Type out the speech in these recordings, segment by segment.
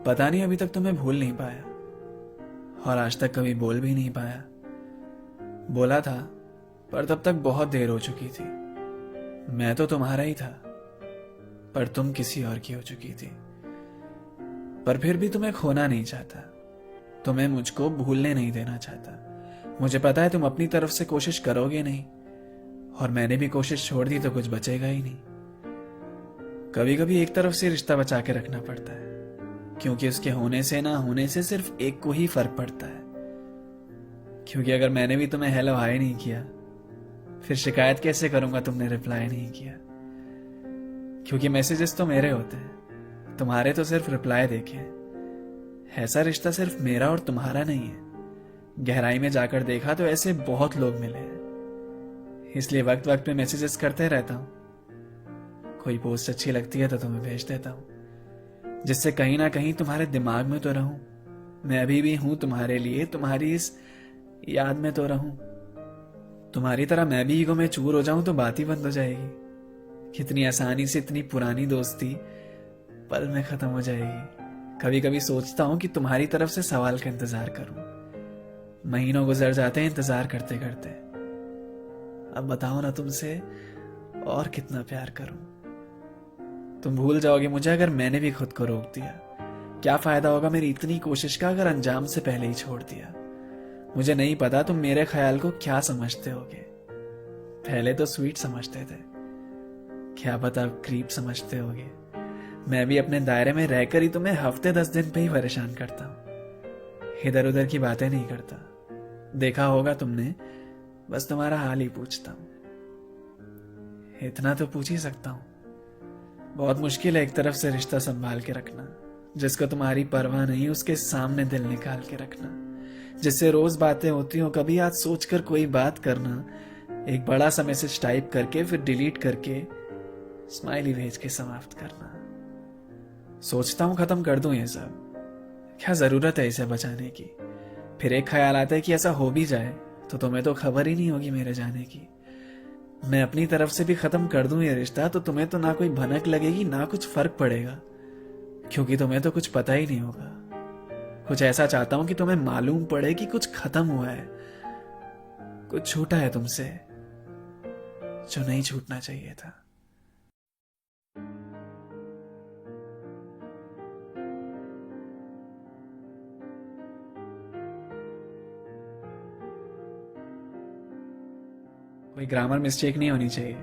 पता नहीं अभी तक तो मैं भूल नहीं पाया, और आज तक कभी बोल भी नहीं पाया। बोला था, पर तब तक बहुत देर हो चुकी थी। मैं तो तुम्हारा ही था, पर तुम किसी और की हो चुकी थी। पर फिर भी तुम्हें खोना नहीं चाहता, तुम्हें मुझको भूलने नहीं देना चाहता। मुझे पता है तुम अपनी तरफ से कोशिश करोगे नहीं, और मैंने भी कोशिश छोड़ दी तो कुछ बचेगा ही नहीं। कभी कभी एक तरफ से रिश्ता बचा के रखना पड़ता है, क्योंकि उसके होने से ना होने से सिर्फ एक को ही फर्क पड़ता है। क्योंकि अगर मैंने भी तुम्हें हेलो हाय नहीं किया, फिर शिकायत कैसे करूंगा तुमने रिप्लाई नहीं किया। क्योंकि मैसेजेस तो मेरे होते हैं, तुम्हारे तो सिर्फ रिप्लाई देखे। ऐसा रिश्ता सिर्फ मेरा और तुम्हारा नहीं है। गहराई में जाकर देखा तो ऐसे बहुत लोग मिले हैं, इसलिए वक्त वक्त पे मैसेजेस करते रहता हूं। कोई पोस्ट अच्छी लगती है तो तुम्हें भेज देता हूं, जिससे कहीं ना कहीं तुम्हारे दिमाग में तो रहूं। मैं अभी भी हूं तुम्हारे लिए, तुम्हारी इस याद में तो रहूं। तुम्हारी तरह मैं भी ईगो में चूर हो जाऊं तो बात ही बंद हो जाएगी। कितनी आसानी से इतनी पुरानी दोस्ती पल में खत्म हो जाएगी। कभी कभी सोचता हूं कि तुम्हारी तरफ से सवाल का इंतजार करूं। महीनों गुजर जाते हैं इंतजार करते करते। अब बताओ ना तुमसे और कितना प्यार करूं। तुम भूल जाओगे मुझे अगर मैंने भी खुद को रोक दिया। क्या फायदा होगा मेरी इतनी कोशिश का अगर अंजाम से पहले ही छोड़ दिया। मुझे नहीं पता तुम मेरे ख्याल को क्या समझते होगे। पहले तो स्वीट समझते थे, क्या पता क्रीप समझते होगे। मैं भी अपने दायरे में रहकर ही तुम्हें हफ्ते 10 दिन पे ही परेशान करता हूं। इधर उधर की बातें नहीं करता। देखा होगा तुमने, बस तुम्हारा हाल ही पूछता हूं। इतना तो पूछ ही सकता हूं। बहुत मुश्किल है एक तरफ से रिश्ता संभाल के रखना, जिसको तुम्हारी परवाह नहीं उसके सामने दिल निकाल के रखना। जिससे रोज बातें होती हो, कभी आज सोचकर कोई बात करना, एक बड़ा सा मैसेज टाइप करके फिर डिलीट करके स्माइली भेज के समाप्त करना। सोचता हूं खत्म कर दूं ये सब, क्या जरूरत है इसे बचाने की। फिर एक ख्याल आता है कि ऐसा हो भी जाए तो तुम्हें तो खबर ही नहीं होगी मेरे जाने की। मैं अपनी तरफ से भी खत्म कर दूं ये रिश्ता तो तुम्हें तो ना कोई भनक लगेगी ना कुछ फर्क पड़ेगा, क्योंकि तुम्हें तो कुछ पता ही नहीं होगा। कुछ ऐसा चाहता हूं कि तुम्हें मालूम पड़े कि कुछ खत्म हुआ है, कुछ छूटा है तुमसे जो नहीं छूटना चाहिए था। कोई ग्रामर मिस्टेक नहीं होनी चाहिए।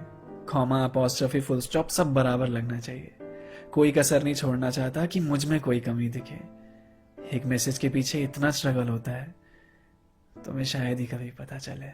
कॉमा, अपॉस्ट्रोफी, फुल स्टॉप सब बराबर लगना चाहिए। कोई कसर नहीं छोड़ना चाहता कि मुझ में कोई कमी दिखे। एक मैसेज के पीछे इतना स्ट्रगल होता है, तुम्हें शायद ही कभी पता चले।